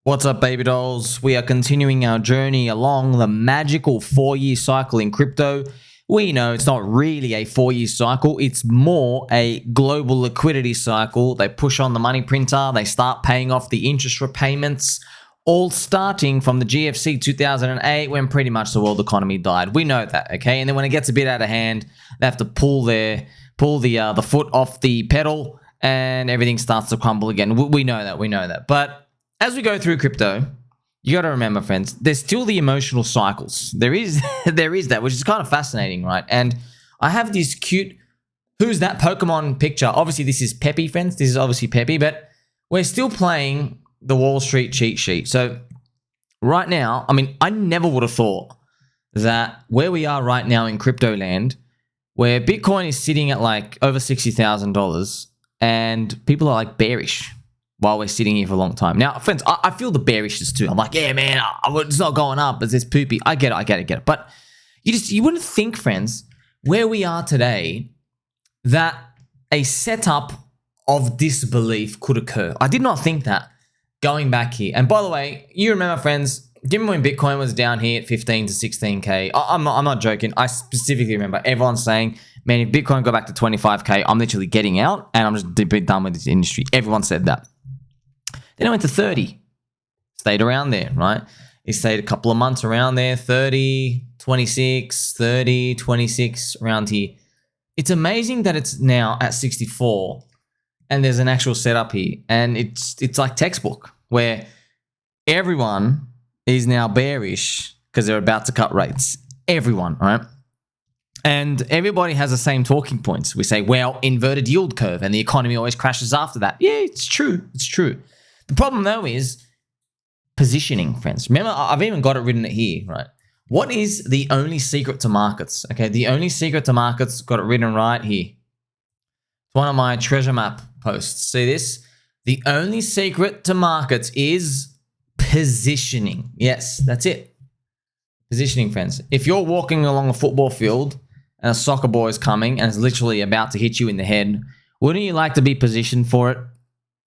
What's up, baby dolls? We are continuing our journey along the magical 4-year cycle in crypto. We know it's not really a 4-year cycle. It's more a global liquidity cycle. They push on the money printer. They start paying off the interest repayments, all starting from the GFC 2008 when pretty much the world economy died. We know that, okay? And then when it gets a bit out of hand, they have to pull the foot off the pedal and everything starts to crumble again. We know that. But as we go through crypto, you got to remember, friends, there's still the emotional cycles. There is that, which is kind of fascinating, right? And I have this cute, who's that Pokemon picture? Obviously, this is Peppy, friends. This is obviously Peppy, but we're still playing the Wall Street cheat sheet. So right now, I mean, I never would have thought that where we are right now in crypto land, where Bitcoin is sitting at like over $60,000 and people are like bearish while we're sitting here for a long time. Now, friends, I feel the bearishness too. I'm like, yeah, man, it's not going up. It's this poopy. I get it. But you wouldn't think, friends, where we are today, that a setup of disbelief could occur. I did not think that going back here. And by the way, you remember, friends, do you remember when Bitcoin was down here at 15 to 16K? I'm not joking. I specifically remember everyone saying, man, if Bitcoin go back to 25K, I'm literally getting out and I'm just done with this industry. Everyone said that. Then I went to 30, stayed around there, right? It stayed a couple of months around there, 30, 26, 30, 26, around here. It's amazing that it's now at 64 and there's an actual setup here. And it's like textbook where everyone is now bearish because they're about to cut rates. Everyone, right? And everybody has the same talking points. We say, well, inverted yield curve and the economy always crashes after that. Yeah, it's true. It's true. The problem, though, is positioning, friends. Remember, I've even got it written here, right? What is the only secret to markets? Okay, the only secret to markets, got it written right here. It's one of my treasure map posts. See this? The only secret to markets is positioning. Yes, that's it. Positioning, friends. If you're walking along a football field and a soccer ball is coming and is literally about to hit you in the head, wouldn't you like to be positioned for it?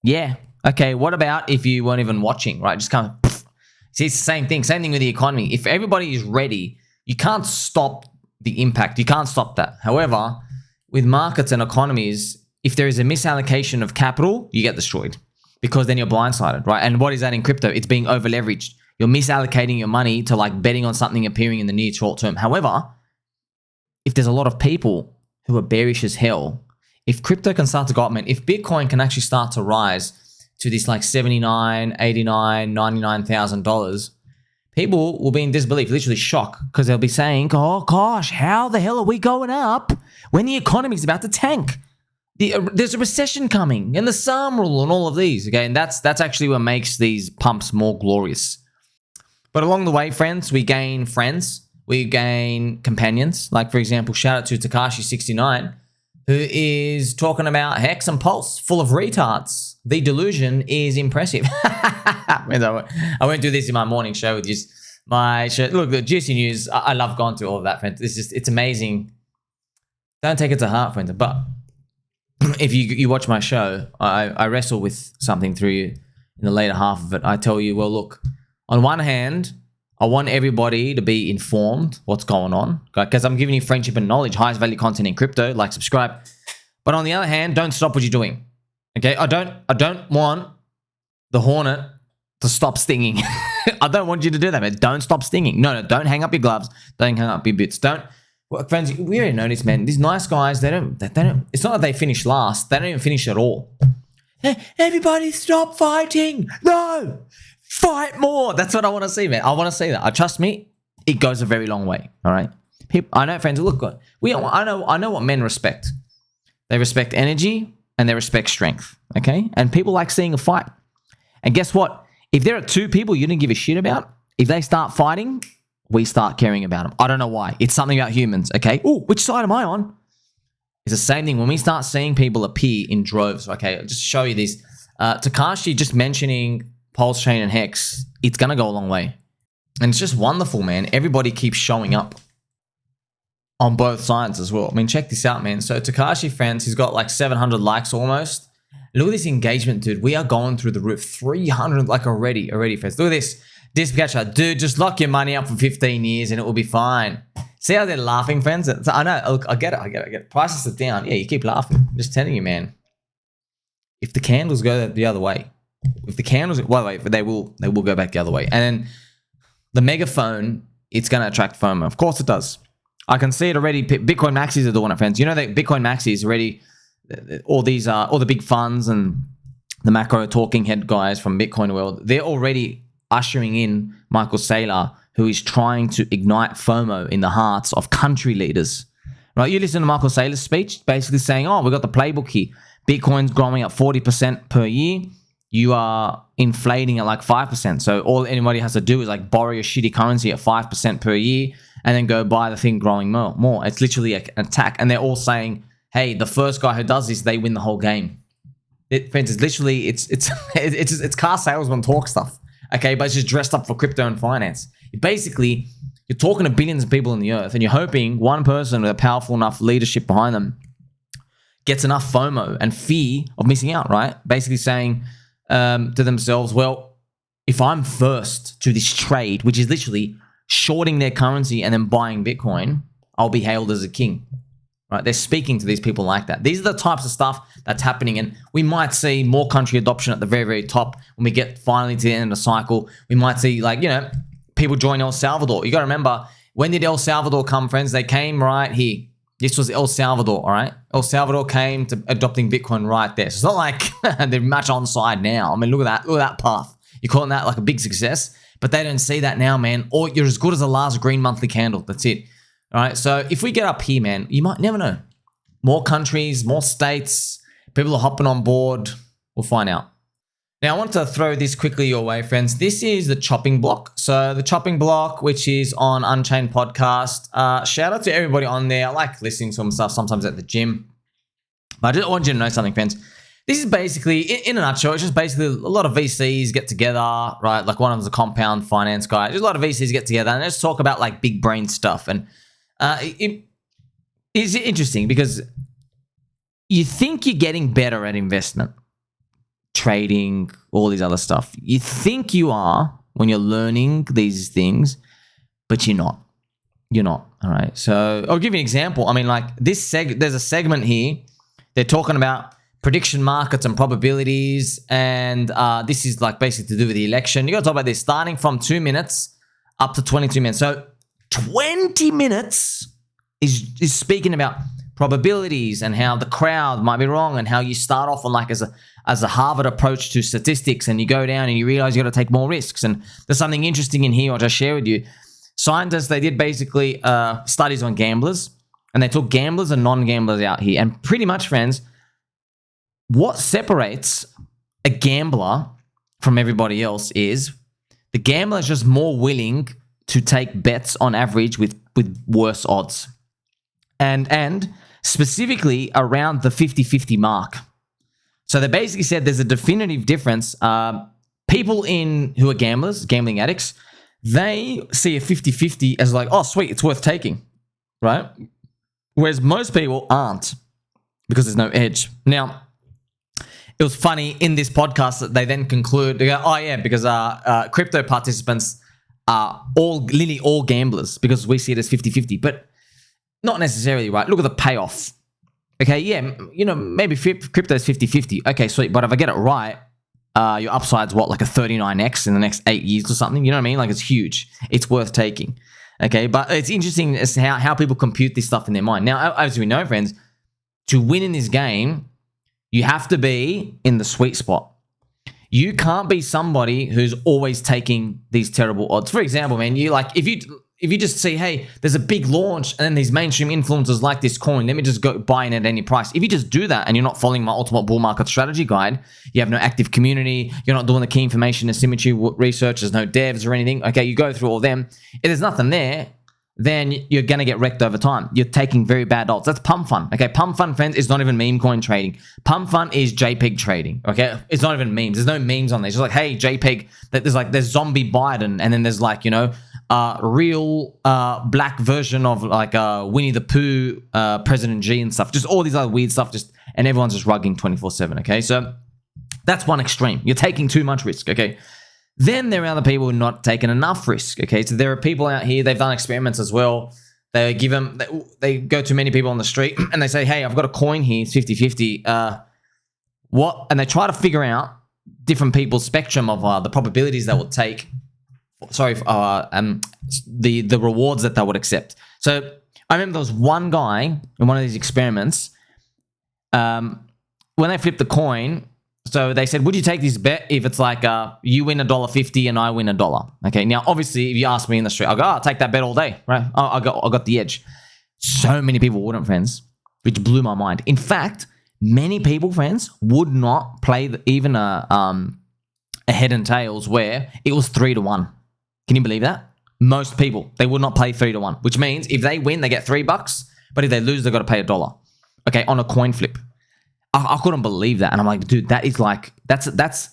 Yeah. Okay, what about if you weren't even watching, right? Just kind of, see, it's the same thing. Same thing with the economy. If everybody is ready, you can't stop the impact. You can't stop that. However, with markets and economies, if there is a misallocation of capital, you get destroyed because then you're blindsided, right? And what is that in crypto? It's being over leveraged. You're misallocating your money to like betting on something appearing in the near short term. However, if there's a lot of people who are bearish as hell, if crypto can start to go up, man, if Bitcoin can actually start to rise to this like $79,000, $89,000, $99,000, people will be in disbelief, literally shock, because they'll be saying, oh gosh, how the hell are we going up when the economy is about to tank? There's a recession coming and the SARM rule and all of these, okay? And that's actually what makes these pumps more glorious. But along the way, friends, we gain friends, we gain companions. Like, for example, shout out to Tekashi69, who is talking about HEX and Pulse, full of retards. The delusion is impressive. I went through this in my morning show with just my show. Look, the juicy news, I love going through all of that, friends. It's amazing. Don't take it to heart, friends. But if you watch my show, I wrestle with something through you in the later half of it. I tell you, well, look, on one hand, I want everybody to be informed what's going on, because I'm giving you friendship and knowledge, highest value content in crypto, like, subscribe. But on the other hand, don't stop what you're doing. Okay, I don't want the hornet to stop stinging. I don't want you to do that, man. Don't stop stinging. No, don't hang up your gloves. Don't hang up your boots. Well, friends, we already know this, man. These nice guys, they don't. It's not that they finish last. They don't even finish at all. Hey, everybody, stop fighting! No, fight more. That's what I want to see, man. I want to see that. Trust me, it goes a very long way. All right, I know, friends. Look, I know what men respect. They respect energy. And they respect strength, okay? And people like seeing a fight. And guess what? If there are two people you didn't give a shit about, if they start fighting, we start caring about them. I don't know why. It's something about humans, okay? Oh, which side am I on? It's the same thing when we start seeing people appear in droves. Okay, I'll just show you this. Tekashi just mentioning PulseChain and HEX, it's going to go a long way. And it's just wonderful, man. Everybody keeps showing up on both sides as well. I mean, check this out, man. So Tekashi, friends, he's got like 700 likes almost. Look at this engagement, dude. We are going through the roof. 300, like already, friends. Look at this. Disbelief, dude, just lock your money up for 15 years and it will be fine. See how they're laughing, friends? I know. Look, I get it. Prices are down. Yeah, you keep laughing. I'm just telling you, man. If the candles go the other way, if the candles, by the way, they will go back the other way. And then the megaphone, it's going to attract FOMO. Of course it does. I can see it already. Bitcoin maxis are doing it, friends. You know that Bitcoin maxis already, all the big funds and the macro talking head guys from Bitcoin world, they're already ushering in Michael Saylor, who is trying to ignite FOMO in the hearts of country leaders. Right? You listen to Michael Saylor's speech, basically saying, oh, we got the playbook here. Bitcoin's growing at 40% per year. You are inflating at like 5%. So all anybody has to do is like borrow your shitty currency at 5% per year and then go buy the thing growing more. It's literally an attack. And they're all saying, hey, the first guy who does this, they win the whole game. Friends, it's literally, it's car salesman talk stuff. Okay, but it's just dressed up for crypto and finance. Basically, you're talking to billions of people on the earth and you're hoping one person with a powerful enough leadership behind them gets enough FOMO and fear of missing out, right? Basically saying to themselves, well, if I'm first to this trade, which is literally shorting their currency and then buying Bitcoin, I'll be hailed as a king, right? They're speaking to these people like that. These are the types of stuff that's happening, and we might see more country adoption at the very, very top when we get finally to the end of the cycle. We might see, like, you know, people join El Salvador. You got to remember, when did El Salvador come, friends? They came right here. This was El Salvador, all right? El Salvador came to adopting Bitcoin right there. So it's not like they're much on side now. I mean, look at that path. You're calling that like a big success, but they don't see that now, man. Or you're as good as the last green monthly candle. That's it. All right. So if we get up here, man, you might never know. More countries, more states, people are hopping on board. We'll find out. Now, I want to throw this quickly your way, friends. This is the chopping block. So the chopping block, which is on Unchained Podcast. Shout out to everybody on there. I like listening to some stuff sometimes at the gym. But I just want you to know something, friends. This is basically, in a nutshell, it's just basically a lot of VCs get together, right? Like one of them's a compound finance guy. Just a lot of VCs get together and just talk about like big brain stuff. And it is interesting because you think you're getting better at investment, trading, all these other stuff. You think you are when you're learning these things, but you're not. You're not. All right. So I'll give you an example. I mean, like there's a segment here. They're talking about prediction markets and probabilities. And this is like basically to do with the election. You got to talk about this starting from 2 minutes up to 22 minutes. So 20 minutes is speaking about probabilities and how the crowd might be wrong and how you start off on like as a Harvard approach to statistics, and you go down and you realize you got to take more risks. And there's something interesting in here I'll just share with you. Scientists, they did basically studies on gamblers, and they took gamblers and non-gamblers out here. And pretty much, friends, what separates a gambler from everybody else is the gambler is just more willing to take bets on average with worse odds. And specifically around the 50-50 mark. So they basically said there's a definitive difference. People who are gamblers, gambling addicts, they see a 50-50 as like, oh, sweet, it's worth taking, right? Whereas most people aren't because there's no edge. Now, it was funny in this podcast that they then conclude, they go, oh yeah, because crypto participants are literally all gamblers because we see it as 50-50, but not necessarily, right? Look at the payoff. Okay, yeah, you know, maybe crypto is 50-50. Okay, sweet, but if I get it right, your upside's what, like a 39x in the next 8 years or something? You know what I mean? Like it's huge. It's worth taking. Okay, but it's interesting as to how people compute this stuff in their mind. Now, as we know, friends, to win in this game, you have to be in the sweet spot. You can't be somebody who's always taking these terrible odds. For example, man, you like if you just see, hey, there's a big launch and then these mainstream influencers like this coin, let me just go buy in at any price. If you just do that and you're not following my ultimate bull market strategy guide, you have no active community, you're not doing the key information asymmetry research, there's no devs or anything, okay, you go through all them, if there's nothing there, then you're going to get wrecked over time. You're taking very bad odds. That's pump fun. Okay, pump fun, friends, is not even meme coin trading. Pump fun is JPEG trading. Okay, it's not even memes. There's no memes on there. It's just like, hey, JPEG. There's zombie Biden, and then there's like, you know, real black version of like Winnie the Pooh, President G and stuff. Just all these other weird stuff. And everyone's just rugging 24/7. Okay, so That's one extreme. You're taking too much risk, okay? Then there are other people who are not taking enough risk, okay? So there are people out here, they've done experiments as well. They go to many people on the street and they say, hey, I've got a coin here, it's 50-50. What? And they try to figure out different people's spectrum of the probabilities they will take. Sorry, the rewards that they would accept. So I remember there was one guy in one of these experiments. When they flipped the coin, so they said, would you take this bet if it's like you win $1.50 and I win $1? Okay, now obviously if you ask me in the street, I'll go, I'll take that bet all day, right? I got the edge. So many people wouldn't, friends, which blew my mind. In fact, many people, friends, would not play even a head and tails where it was 3-1. Can you believe that? Most people, they would not play 3-1, which means if they win, they get $3, but if they lose, they got to pay $1. Okay, on a coin flip. I couldn't believe that. And I'm like, dude, that is like, that's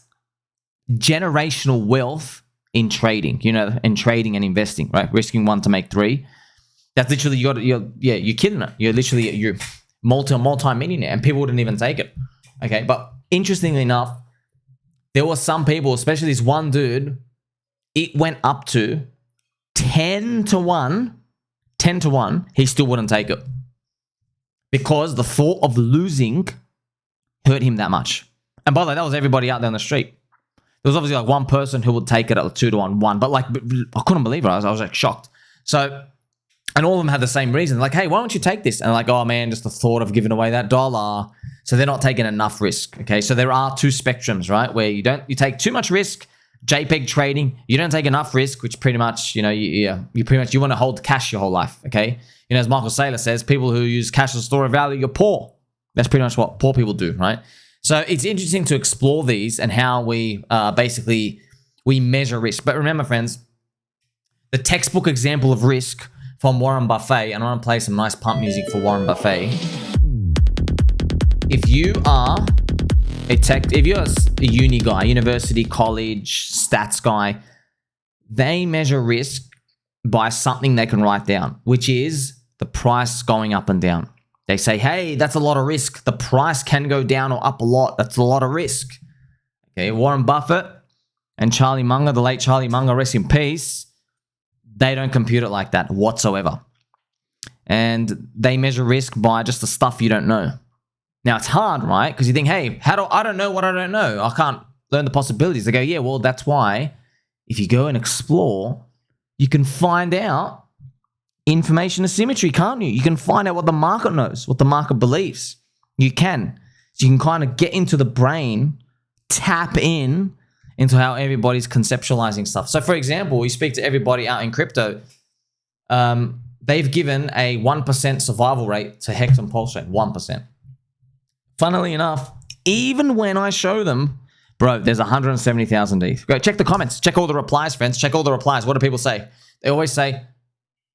generational wealth in trading, you know, in trading and investing, right? Risking 1 to make 3. That's literally, you're kidding it. You're multi-millionaire and people wouldn't even take it. Okay. But interestingly enough, there were some people, especially this one dude, it went up to 10-1, he still wouldn't take it. Because the thought of losing hurt him that much. And by the way, that was everybody out there on the street. There was obviously like one person who would take it at 2-1, 1, but like, I couldn't believe it. I was like shocked. So, and all of them had the same reason. Like, hey, why don't you take this? And like, oh man, just the thought of giving away that $1. So they're not taking enough risk. Okay. So there are two spectrums, right? Where you take too much risk, JPEG trading, you don't take enough risk, which pretty much, you know, you want to hold cash your whole life. Okay. You know, as Michael Saylor says, people who use cash as a store of value, you're poor. That's pretty much what poor people do, right? So it's interesting to explore these and how we we measure risk. But remember, friends, the textbook example of risk from Warren Buffett, and I want to play some nice pump music for Warren Buffett. If you are if you're a uni guy, university, college, stats guy, they measure risk by something they can write down, which is the price going up and down. They say, hey, that's a lot of risk. The price can go down or up a lot. That's a lot of risk. Okay, Warren Buffett and Charlie Munger, the late Charlie Munger, rest in peace, they don't compute it like that whatsoever. And they measure risk by just the stuff you don't know. Now, it's hard, right? Because you think, hey, I don't know what I don't know. I can't learn the possibilities. They go, yeah, well, that's why if you go and explore, you can find out information asymmetry, can't you? You can find out what the market knows, what the market believes. You can. So you can kind of get into the brain, tap into how everybody's conceptualizing stuff. So for example, you speak to everybody out in crypto, they've given a 1% survival rate to HEX and PulseChain, 1%. Funnily enough, even when I show them, bro, there's 170,000 ETH. Go check the comments, check all the replies, friends, check all the replies. What do people say? They always say,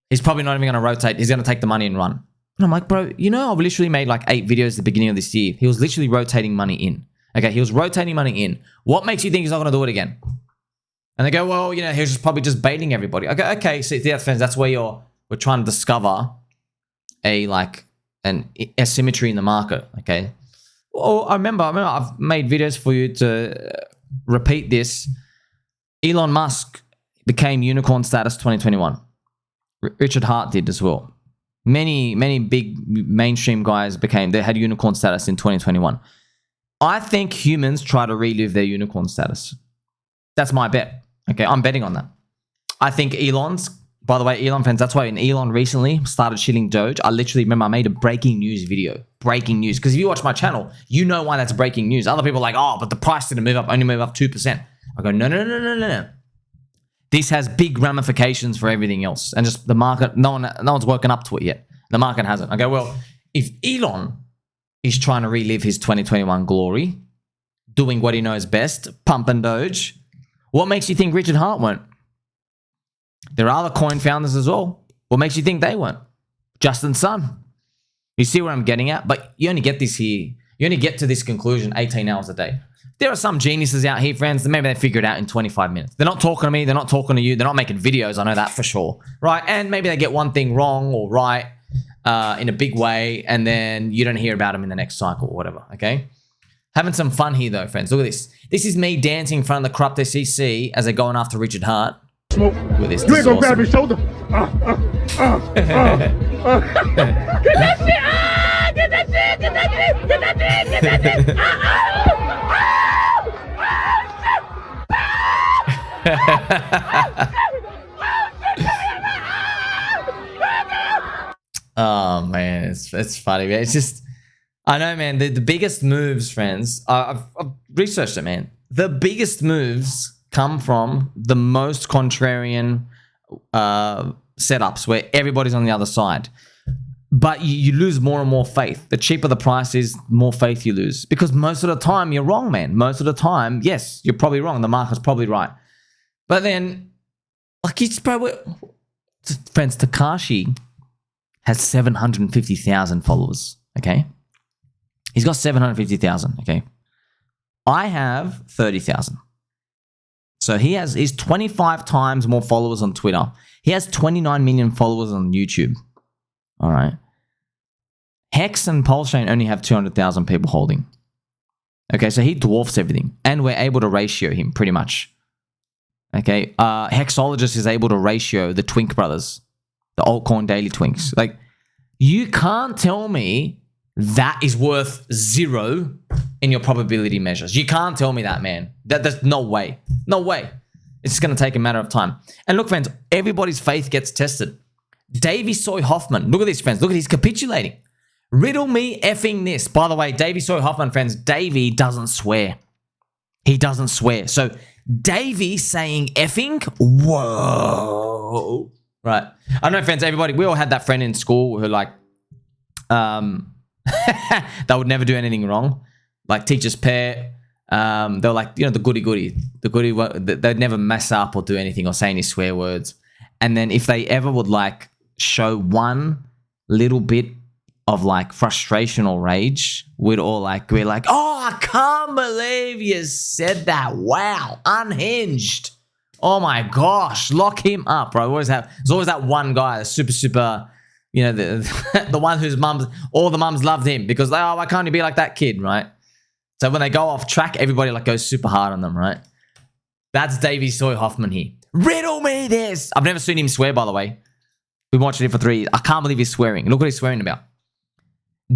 he's probably not even going to rotate. He's going to take the money and run. And I'm like, bro, you know, I've literally made like 8 videos at the beginning of this year. He was literally rotating money in. Okay, he was rotating money in. What makes you think he's not going to do it again? And they go, well, you know, he was probably just baiting everybody. Okay, so yeah, friends, that's where we're trying to discover an asymmetry in the market. Okay. Well, I remember I've made videos for you to repeat this. Elon Musk became unicorn status 2021. Richard Hart did as well. Many big mainstream guys they had unicorn status in 2021. I think humans try to relive their unicorn status. That's my bet. Okay, I'm betting on that. I think by the way, Elon fans, that's why when Elon recently started shilling Doge, I literally remember I made a breaking news video. Breaking news. Because if you watch my channel, you know why that's breaking news. Other people are like, oh, but the price didn't move up, only move up 2%. I go, no. This has big ramifications for everything else. And just the market, no one's woken up to it yet. The market hasn't. I go, well, if Elon is trying to relive his 2021 glory, doing what he knows best, pumping Doge, what makes you think Richard Hart won't? There are other coin founders as well. What makes you think they won't? Justin Sun. You see where I'm getting at? But you only get to this conclusion 18 hours a day. There are some geniuses out here, friends, that maybe they figure it out in 25 minutes. They're not talking to me. They're not talking to you. They're not making videos. I know that for sure. Right? And maybe they get one thing wrong or right in a big way, and then you don't hear about them in the next cycle or whatever. Okay? Having some fun here, though, friends. Look at this. This is me dancing in front of the corrupt SEC as they're going after Richard Hart. Smoke. Look at this. You ain't gonna grab his shoulder. Get that shit! Ah! Get that shit! Get that shit! Get that shit! Get that shit! Oh man, it's funny, man. It's just, I know, man. The biggest moves, friends. I've researched it, man. The biggest moves come from the most contrarian setups where everybody's on the other side. But you lose more and more faith. The cheaper the price is, more faith you lose. Because most of the time, you're wrong, man. Most of the time, yes, you're probably wrong. The market's probably right. But then, like, it's probably... Friends, Tekashi has 750,000 followers, okay? He's got 750,000, okay? I have 30,000. So he's 25 times more followers on Twitter. He has 29 million followers on YouTube. All right. HEX and PulseChain only have 200,000 people holding. Okay, so he dwarfs everything. And we're able to ratio him pretty much. Okay, Hexologist is able to ratio the Twink brothers. The altcoin daily Twinks. Like, you can't tell me that is worth 0 in your probability measures. You can't tell me that, man. There's no way. No way. It's just going to take a matter of time. And look, friends, everybody's faith gets tested. Davey Soy Hoffman. Look at this, friends. Look at he's capitulating. Riddle me effing this. By the way, Davey Soy Hoffman, friends, Davey doesn't swear. He doesn't swear. So, Davey saying effing? Whoa. Right. I don't know, friends, everybody, we all had that friend in school who, like, they would never do anything wrong. Like teacher's pet. They're like, you know, the goody. They'd never mess up or do anything or say any swear words. And then if they ever would like show one little bit of like frustration or rage, we're like, oh, I can't believe you said that. Wow. Unhinged. Oh my gosh. Lock him up, bro. There's always that one guy, super, you know, the one whose all the mums loved him because, oh, why can't you be like that kid, right? So when they go off track, everybody like goes super hard on them, right? That's Davey Soy Hoffman here. Riddle me this. I've never seen him swear, by the way. We've watched it for 3 years. I can't believe he's swearing. Look what he's swearing about.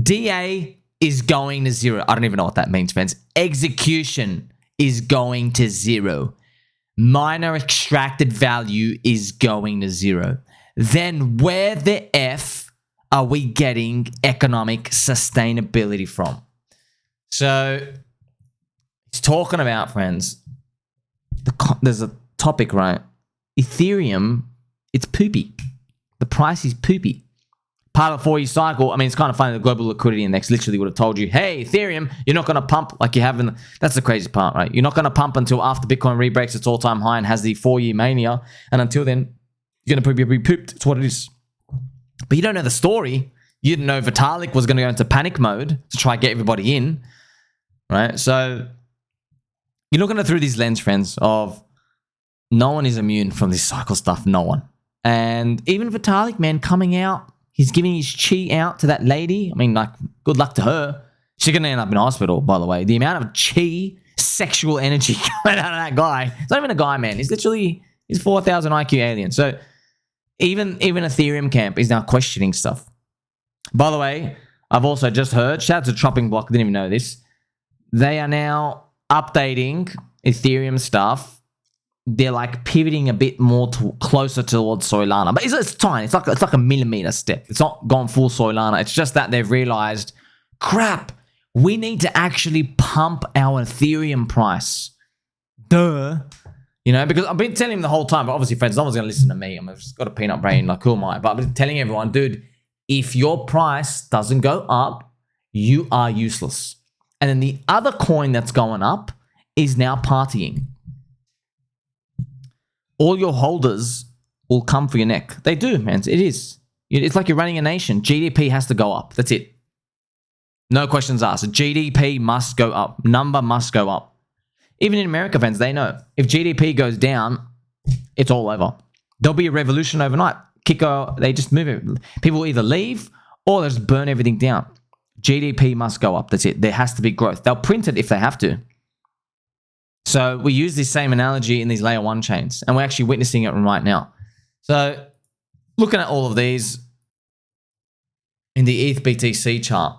DA is going to 0. I don't even know what that means, friends. Execution is going to 0. Miner extracted value is going to 0. Then where the F are we getting economic sustainability from? So he's talking about, friends, there's a topic, right? Ethereum, it's poopy. The price is poopy. Part of the 4-year cycle, I mean, it's kind of funny, the global liquidity index literally would have told you, hey, Ethereum, you're not going to pump like you have in... That's the crazy part, right? You're not going to pump until after Bitcoin rebreaks its all-time high and has the 4-year mania. And until then, you're going to be pooped. It's what it is. But you don't know the story. You didn't know Vitalik was going to go into panic mode to try and get everybody in, right? So you're looking at through these lens, friends, of no one is immune from this cycle stuff. No one. And even Vitalik, man, coming out, he's giving his chi out to that lady. I mean, like, good luck to her. She's going to end up in hospital, by the way. The amount of chi, sexual energy coming out of that guy. It's not even a guy, man. He's 4,000 IQ alien. So even Ethereum camp is now questioning stuff. By the way, I've also just heard, shout out to Chopping Block, didn't even know this. They are now updating Ethereum stuff. They're like pivoting a bit more closer towards Soylana. But it's tiny. It's like a millimeter step. It's not gone full Soylana. It's just that they've realized, crap, we need to actually pump our Ethereum price. Duh. You know, because I've been telling him the whole time, but obviously, friends, no one's going to listen to me. I've just got a peanut brain, like, who am I? But I've been telling everyone, dude, if your price doesn't go up, you are useless. And then the other coin that's going up is now partying. All your holders will come for your neck. They do, man. It is. It's like you're running a nation. GDP has to go up. That's it. No questions asked. GDP must go up. Number must go up. Even in America, fans, they know. If GDP goes down, it's all over. There'll be a revolution overnight. They just move it. People will either leave or they'll just burn everything down. GDP must go up. That's it. There has to be growth. They'll print it if they have to. So we use this same analogy in these layer 1 chains, and we're actually witnessing it right now. So looking at all of these in the ETH BTC chart,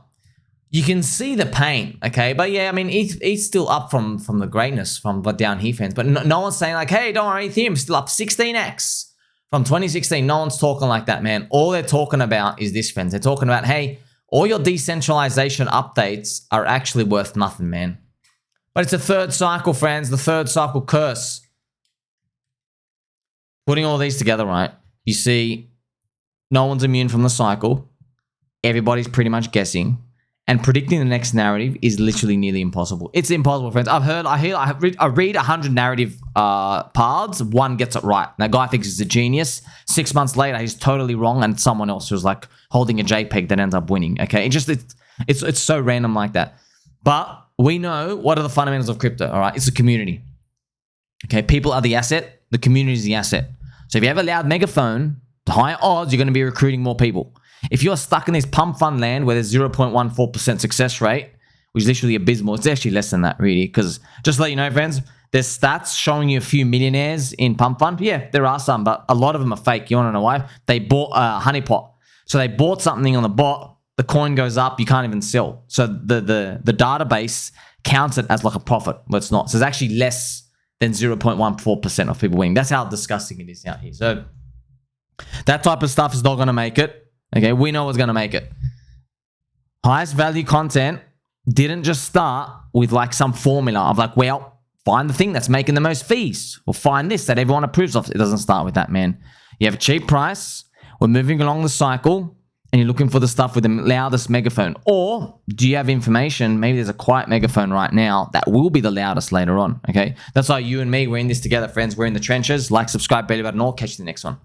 you can see the pain, okay? But yeah, I mean, ETH's still up from the greatness from the down here fans. But no one's saying like, hey, don't worry, Ethereum's still up 16x from 2016. No one's talking like that, man. All they're talking about is this, friends. They're talking about, hey, all your decentralization updates are actually worth nothing, man. But it's a third cycle, friends. The third cycle curse. Putting all these together, right? You see, no one's immune from the cycle. Everybody's pretty much guessing. And predicting the next narrative is literally nearly impossible. It's impossible, friends. I read 100 narrative paths. One gets it right. That guy thinks he's a genius. 6 months later, he's totally wrong, and someone else who's like holding a JPEG that ends up winning. Okay, it's so random like that. But we know what are the fundamentals of crypto. All right, it's a community. Okay, people are the asset. The community is the asset. So if you have a loud megaphone, the higher odds you're going to be recruiting more people. If you're stuck in this pump fund land where there's 0.14% success rate, which is literally abysmal, it's actually less than that, really. Because just to let you know, friends, there's stats showing you a few millionaires in pump fund. Yeah, there are some, but a lot of them are fake. You want to know why? They bought a honeypot. So they bought something on the bot, the coin goes up, you can't even sell. So the database counts it as like a profit, but it's not. So it's actually less than 0.14% of people winning. That's how disgusting it is out here. So that type of stuff is not going to make it. Okay, we know what's going to make it. Highest value content didn't just start with like some formula of like, well, find the thing that's making the most fees, or find this that everyone approves of. It doesn't start with that, man. You have a cheap price, we're moving along the cycle, and you're looking for the stuff with the loudest megaphone. Or do you have information? Maybe there's a quiet megaphone right now that will be the loudest later on, okay? That's why you and me, we're in this together, friends. We're in the trenches. Like, subscribe, belly button, all. Catch you in the next one.